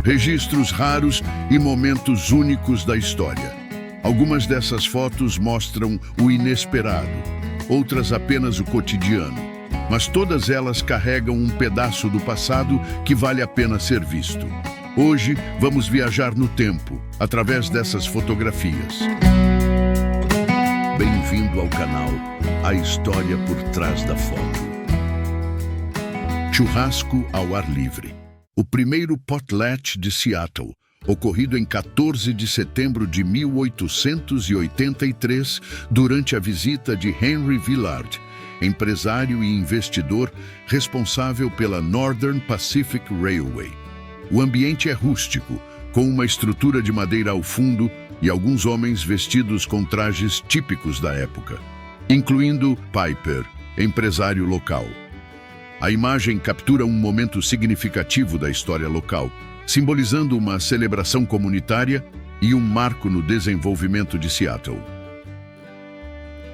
registros raros e momentos únicos da história. Algumas dessas fotos mostram o inesperado, outras apenas o cotidiano, mas todas elas carregam um pedaço do passado que vale a pena ser visto. Hoje, vamos viajar no tempo, através dessas fotografias. Bem-vindo ao canal A História por Trás da Foto. Churrasco ao ar livre. O primeiro potlatch de Seattle, ocorrido em 14 de setembro de 1883, durante a visita de Henry Villard, empresário e investidor responsável pela Northern Pacific Railway. O ambiente é rústico, com uma estrutura de madeira ao fundo e alguns homens vestidos com trajes típicos da época, incluindo Piper, empresário local. A imagem captura um momento significativo da história local, simbolizando uma celebração comunitária e um marco no desenvolvimento de Seattle.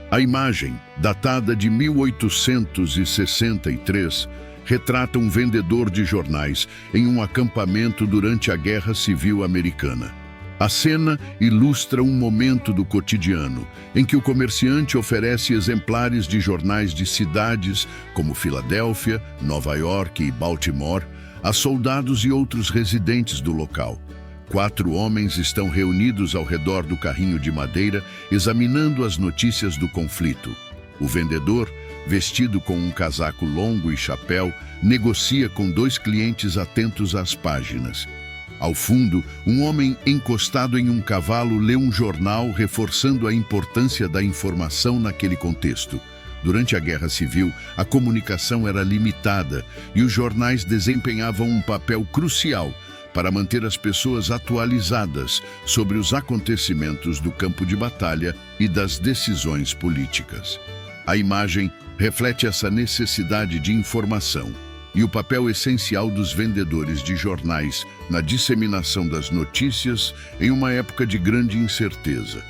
A imagem, datada de 1863, retrata um vendedor de jornais em um acampamento durante a Guerra Civil Americana. A cena ilustra um momento do cotidiano, em que o comerciante oferece exemplares de jornais de cidades como Filadélfia, Nova York e Baltimore a soldados e outros residentes do local. 4 homens estão reunidos ao redor do carrinho de madeira, examinando as notícias do conflito. O vendedor, vestido com um casaco longo e chapéu, negocia com 2 clientes atentos às páginas. Ao fundo, um homem encostado em um cavalo lê um jornal, reforçando a importância da informação naquele contexto. Durante a Guerra Civil, a comunicação era limitada e os jornais desempenhavam um papel crucial para manter as pessoas atualizadas sobre os acontecimentos do campo de batalha e das decisões políticas. A imagem reflete essa necessidade de informação e o papel essencial dos vendedores de jornais na disseminação das notícias em uma época de grande incerteza.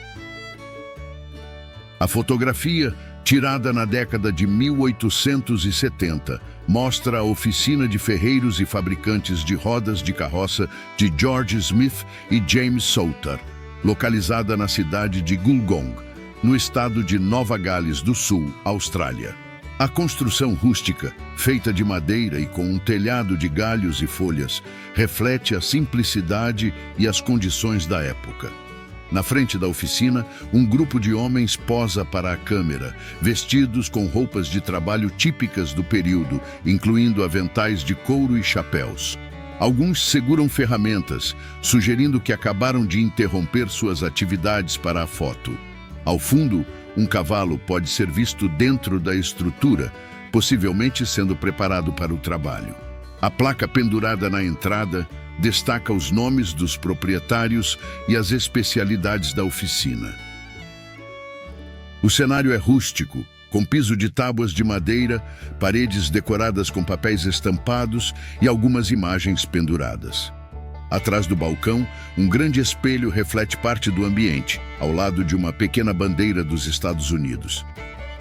A fotografia, tirada na década de 1870, mostra a oficina de ferreiros e fabricantes de rodas de carroça de George Smith e James Souter, localizada na cidade de Wollongong, no estado de Nova Gales do Sul, Austrália. A construção rústica, feita de madeira e com um telhado de galhos e folhas, reflete a simplicidade e as condições da época. Na frente da oficina, um grupo de homens posa para a câmera, vestidos com roupas de trabalho típicas do período, incluindo aventais de couro e chapéus. Alguns seguram ferramentas, sugerindo que acabaram de interromper suas atividades para a foto. Ao fundo, um cavalo pode ser visto dentro da estrutura, possivelmente sendo preparado para o trabalho. A placa pendurada na entrada destaca os nomes dos proprietários e as especialidades da oficina. O cenário é rústico, com piso de tábuas de madeira, paredes decoradas com papéis estampados e algumas imagens penduradas. Atrás do balcão, um grande espelho reflete parte do ambiente, ao lado de uma pequena bandeira dos Estados Unidos.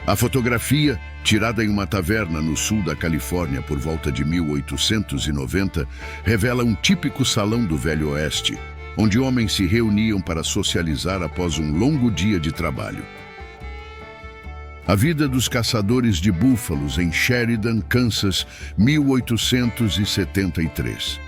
A fotografia, tirada em uma taverna no sul da Califórnia por volta de 1890, revela um típico salão do Velho Oeste, onde homens se reuniam para socializar após um longo dia de trabalho. A vida dos caçadores de búfalos em Sheridan, Kansas, 1873.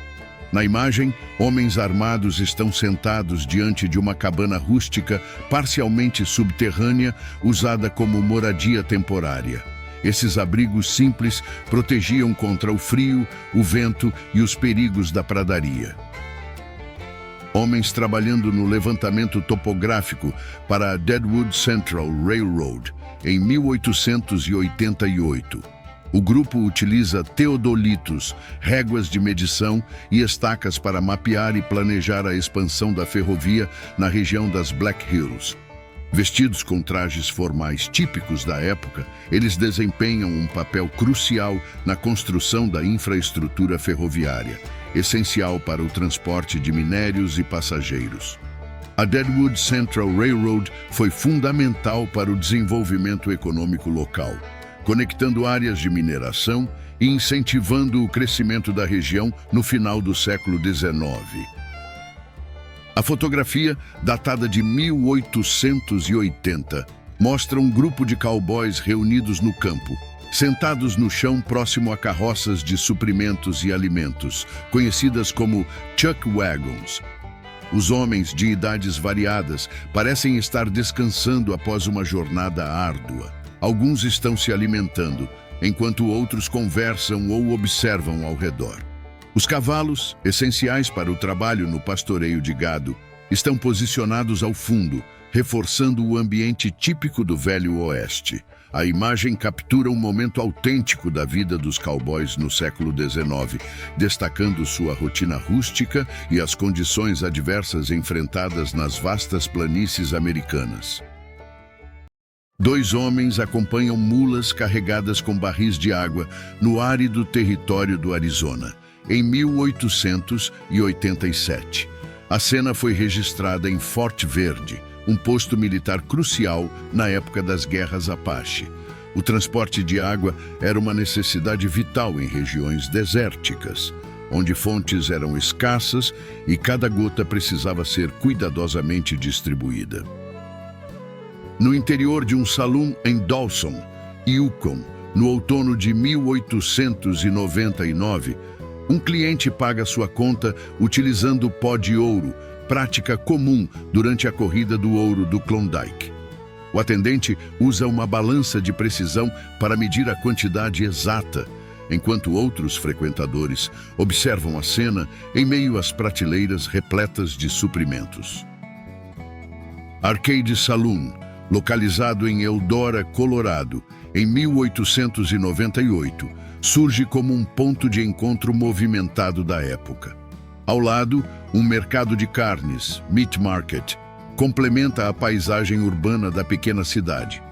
Na imagem, homens armados estão sentados diante de uma cabana rústica parcialmente subterrânea, usada como moradia temporária. Esses abrigos simples protegiam contra o frio, o vento e os perigos da pradaria. Homens trabalhando no levantamento topográfico para a Deadwood Central Railroad, em 1888. O grupo utiliza teodolitos, réguas de medição e estacas para mapear e planejar a expansão da ferrovia na região das Black Hills. Vestidos com trajes formais típicos da época, eles desempenham um papel crucial na construção da infraestrutura ferroviária, essencial para o transporte de minérios e passageiros. A Deadwood Central Railroad foi fundamental para o desenvolvimento econômico local, conectando áreas de mineração e incentivando o crescimento da região no final do século XIX. A fotografia, datada de 1880, mostra um grupo de cowboys reunidos no campo, sentados no chão próximo a carroças de suprimentos e alimentos, conhecidas como chuck wagons. Os homens, de idades variadas, parecem estar descansando após uma jornada árdua. Alguns estão se alimentando, enquanto outros conversam ou observam ao redor. Os cavalos, essenciais para o trabalho no pastoreio de gado, estão posicionados ao fundo, reforçando o ambiente típico do Velho Oeste. A imagem captura um momento autêntico da vida dos cowboys no século XIX, destacando sua rotina rústica e as condições adversas enfrentadas nas vastas planícies americanas. Dois homens acompanham mulas carregadas com barris de água no árido território do Arizona, em 1887. A cena foi registrada em Fort Verde, um posto militar crucial na época das guerras Apache. O transporte de água era uma necessidade vital em regiões desérticas, onde fontes eram escassas e cada gota precisava ser cuidadosamente distribuída. No interior de um salão em Dawson, Yukon, no outono de 1899, um cliente paga sua conta utilizando pó de ouro, prática comum durante a corrida do ouro do Klondike. O atendente usa uma balança de precisão para medir a quantidade exata, enquanto outros frequentadores observam a cena em meio às prateleiras repletas de suprimentos. Arcade Saloon, localizado em Eldora, Colorado, em 1898, surge como um ponto de encontro movimentado da época. Ao lado, um mercado de carnes, Meat Market, complementa a paisagem urbana da pequena cidade.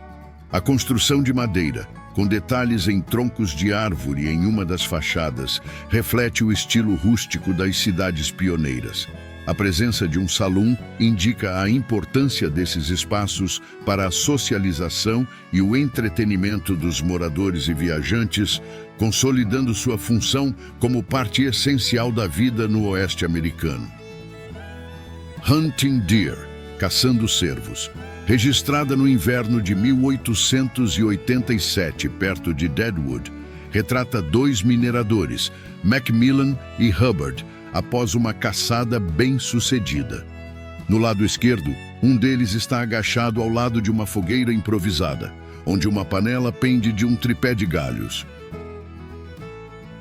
A construção de madeira, com detalhes em troncos de árvore em uma das fachadas, reflete o estilo rústico das cidades pioneiras. A presença de um salão indica a importância desses espaços para a socialização e o entretenimento dos moradores e viajantes, consolidando sua função como parte essencial da vida no oeste americano. Hunting Deer, caçando cervos, registrada no inverno de 1887, perto de Deadwood, retrata dois mineradores, Macmillan e Hubbard, após uma caçada bem-sucedida. No lado esquerdo, um deles está agachado ao lado de uma fogueira improvisada, onde uma panela pende de um tripé de galhos.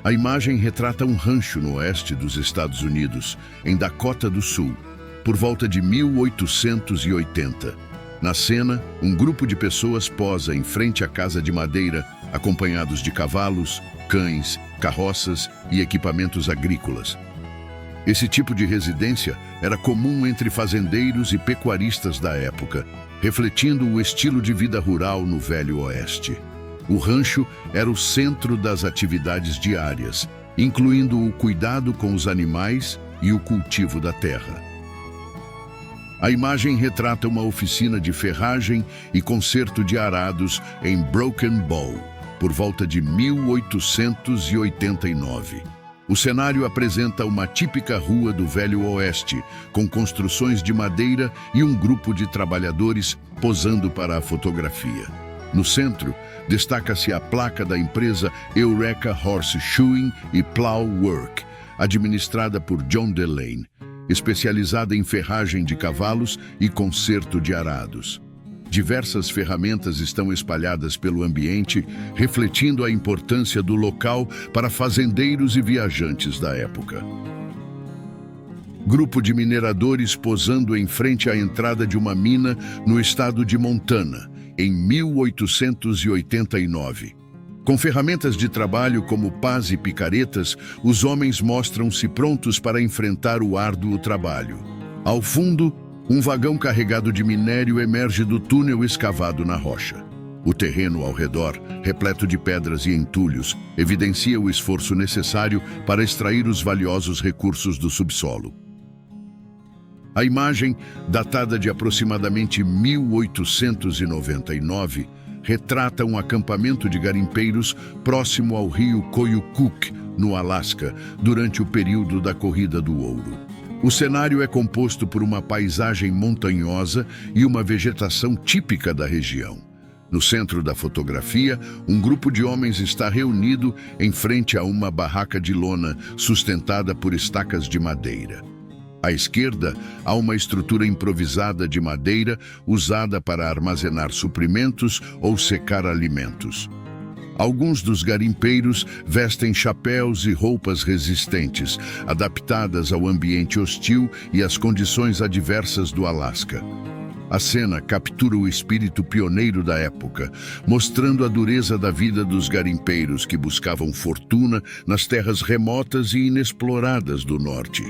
A imagem retrata um rancho no oeste dos Estados Unidos, em Dakota do Sul, por volta de 1880. Na cena, um grupo de pessoas posa em frente à casa de madeira, acompanhados de cavalos, cães, carroças e equipamentos agrícolas. Esse tipo de residência era comum entre fazendeiros e pecuaristas da época, refletindo o estilo de vida rural no Velho Oeste. O rancho era o centro das atividades diárias, incluindo o cuidado com os animais e o cultivo da terra. A imagem retrata uma oficina de ferragem e conserto de arados em Broken Bow, por volta de 1889. O cenário apresenta uma típica rua do Velho Oeste, com construções de madeira e um grupo de trabalhadores posando para a fotografia. No centro, destaca-se a placa da empresa Eureka Horseshoeing e Plow Work, administrada por John Delane, especializada em ferragem de cavalos e conserto de arados. Diversas ferramentas estão espalhadas pelo ambiente, refletindo a importância do local para fazendeiros e viajantes da época. Grupo de mineradores posando em frente à entrada de uma mina no estado de Montana, em 1889. Com ferramentas de trabalho como pás e picaretas, os homens mostram-se prontos para enfrentar o árduo trabalho. Ao fundo, um vagão carregado de minério emerge do túnel escavado na rocha. O terreno ao redor, repleto de pedras e entulhos, evidencia o esforço necessário para extrair os valiosos recursos do subsolo. A imagem, datada de aproximadamente 1899, retrata um acampamento de garimpeiros próximo ao rio Koyukuk, no Alasca, durante o período da Corrida do Ouro. O cenário é composto por uma paisagem montanhosa e uma vegetação típica da região. No centro da fotografia, um grupo de homens está reunido em frente a uma barraca de lona sustentada por estacas de madeira. À esquerda, há uma estrutura improvisada de madeira usada para armazenar suprimentos ou secar alimentos. Alguns dos garimpeiros vestem chapéus e roupas resistentes, adaptadas ao ambiente hostil e às condições adversas do Alasca. A cena captura o espírito pioneiro da época, mostrando a dureza da vida dos garimpeiros que buscavam fortuna nas terras remotas e inexploradas do norte.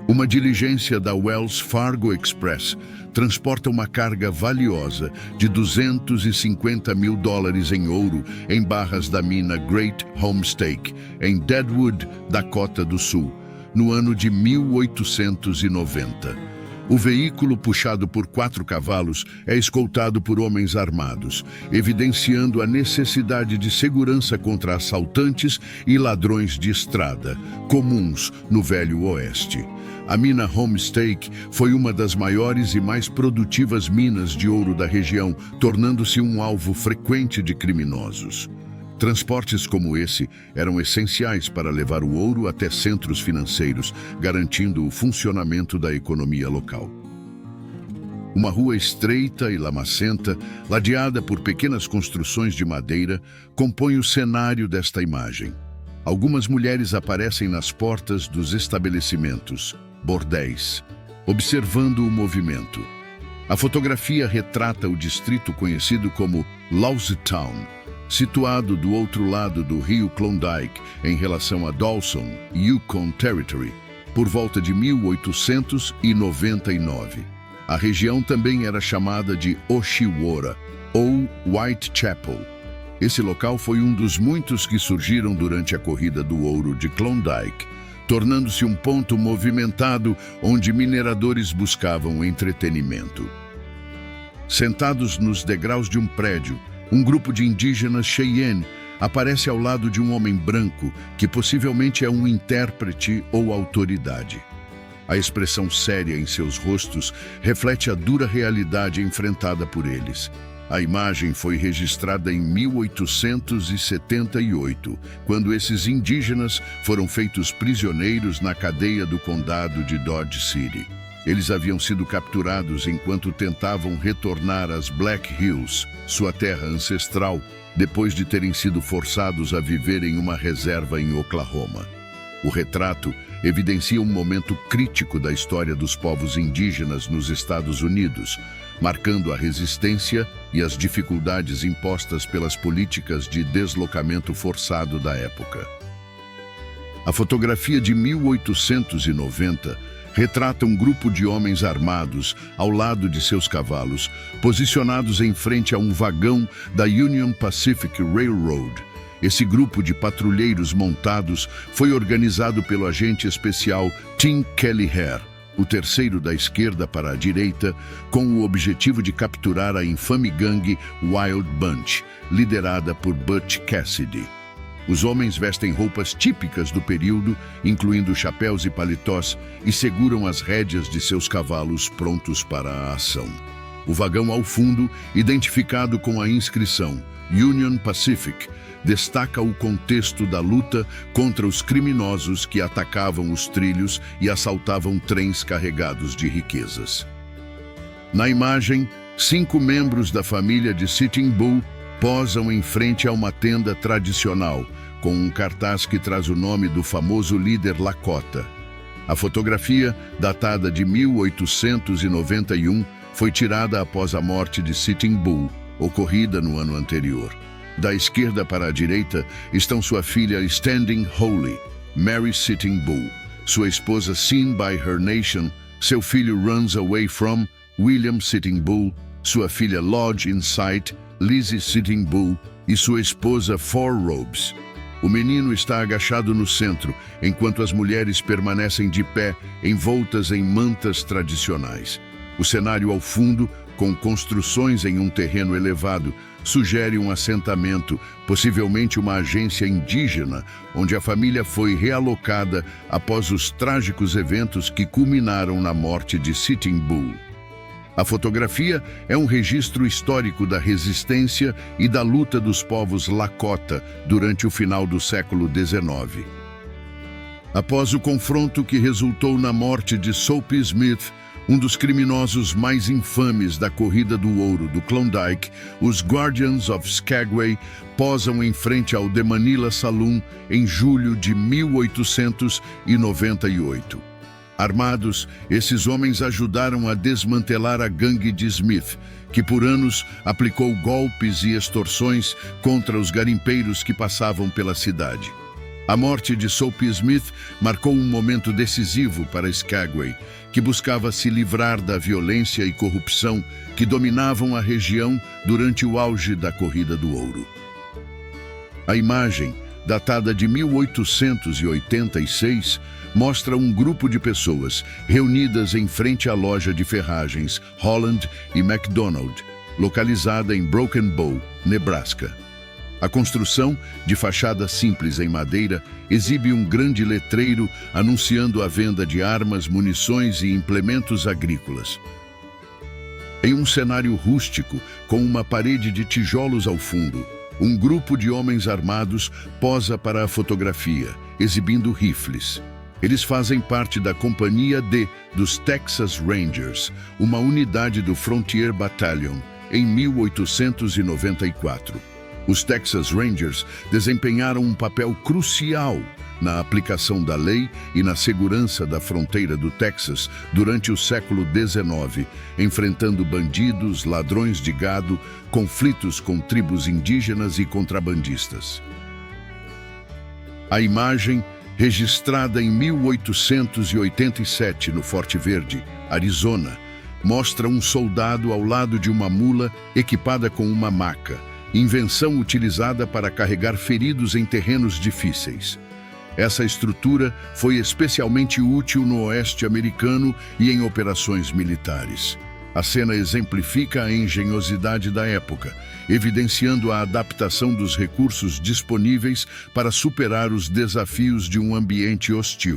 Uma diligência da Wells Fargo Express transporta uma carga valiosa de $250 mil em ouro em barras da mina Great Homestake, em Deadwood, Dakota do Sul, no ano de 1890. O veículo, puxado por 4 cavalos, é escoltado por homens armados, evidenciando a necessidade de segurança contra assaltantes e ladrões de estrada, comuns no Velho Oeste. A mina Homestake foi uma das maiores e mais produtivas minas de ouro da região, tornando-se um alvo frequente de criminosos. Transportes como esse eram essenciais para levar o ouro até centros financeiros, garantindo o funcionamento da economia local. Uma rua estreita e lamacenta, ladeada por pequenas construções de madeira, compõe o cenário desta imagem. Algumas mulheres aparecem nas portas dos estabelecimentos, bordéis, observando o movimento. A fotografia retrata o distrito conhecido como Lousatown, situado do outro lado do rio Klondike em relação a Dawson, Yukon Territory, por volta de 1899. A região também era chamada de Oshiwara, ou Whitechapel. Esse local foi um dos muitos que surgiram durante a Corrida do Ouro de Klondike, tornando-se um ponto movimentado onde mineradores buscavam entretenimento. Sentados nos degraus de um prédio, um grupo de indígenas Cheyenne aparece ao lado de um homem branco que possivelmente é um intérprete ou autoridade. A expressão séria em seus rostos reflete a dura realidade enfrentada por eles. A imagem foi registrada em 1878, quando esses indígenas foram feitos prisioneiros na cadeia do condado de Dodge City. Eles haviam sido capturados enquanto tentavam retornar às Black Hills, sua terra ancestral, depois de terem sido forçados a viver em uma reserva em Oklahoma. O retrato evidencia um momento crítico da história dos povos indígenas nos Estados Unidos, marcando a resistência e as dificuldades impostas pelas políticas de deslocamento forçado da época. A fotografia de 1890 retrata um grupo de homens armados ao lado de seus cavalos, posicionados em frente a um vagão da Union Pacific Railroad. Esse grupo de patrulheiros montados foi organizado pelo agente especial Tim Kelly-Hare, o terceiro da esquerda para a direita, com o objetivo de capturar a infame gangue Wild Bunch, liderada por Butch Cassidy. Os homens vestem roupas típicas do período, incluindo chapéus e paletós, e seguram as rédeas de seus cavalos prontos para a ação. O vagão ao fundo, identificado com a inscrição Union Pacific, destaca o contexto da luta contra os criminosos que atacavam os trilhos e assaltavam trens carregados de riquezas. Na imagem, 5 membros da família de Sitting Bull posam em frente a uma tenda tradicional, com um cartaz que traz o nome do famoso líder Lakota. A fotografia, datada de 1891, foi tirada após a morte de Sitting Bull, ocorrida no ano anterior. Da esquerda para a direita estão sua filha Standing Holy, Mary Sitting Bull, sua esposa Seen by Her Nation, seu filho Runs Away From, William Sitting Bull, sua filha Lodge in Sight, Lizzie Sitting Bull e sua esposa Four Robes. O menino está agachado no centro, enquanto as mulheres permanecem de pé, envoltas em mantas tradicionais. O cenário ao fundo com construções em um terreno elevado, sugere um assentamento, possivelmente uma agência indígena, onde a família foi realocada após os trágicos eventos que culminaram na morte de Sitting Bull. A fotografia é um registro histórico da resistência e da luta dos povos Lakota durante o final do século XIX. Após o confronto que resultou na morte de Soapy Smith, um dos criminosos mais infames da corrida do ouro do Klondike, os Guardians of Skagway posam em frente ao The Manila Saloon em julho de 1898. Armados, esses homens ajudaram a desmantelar a gangue de Smith, que por anos aplicou golpes e extorsões contra os garimpeiros que passavam pela cidade. A morte de Soapy Smith marcou um momento decisivo para Skagway, que buscava se livrar da violência e corrupção que dominavam a região durante o auge da corrida do ouro. A imagem, datada de 1886, mostra um grupo de pessoas reunidas em frente à loja de ferragens Holland e McDonald, localizada em Broken Bow, Nebraska. A construção, de fachada simples em madeira, exibe um grande letreiro anunciando a venda de armas, munições e implementos agrícolas. Em um cenário rústico, com uma parede de tijolos ao fundo, um grupo de homens armados posa para a fotografia, exibindo rifles. Eles fazem parte da Companhia D dos Texas Rangers, uma unidade do Frontier Battalion, em 1894. Os Texas Rangers desempenharam um papel crucial na aplicação da lei e na segurança da fronteira do Texas durante o século XIX, enfrentando bandidos, ladrões de gado, conflitos com tribos indígenas e contrabandistas. A imagem, registrada em 1887 no Forte Verde, Arizona, mostra um soldado ao lado de uma mula equipada com uma maca, invenção utilizada para carregar feridos em terrenos difíceis. Essa estrutura foi especialmente útil no oeste americano e em operações militares. A cena exemplifica a engenhosidade da época, evidenciando a adaptação dos recursos disponíveis para superar os desafios de um ambiente hostil.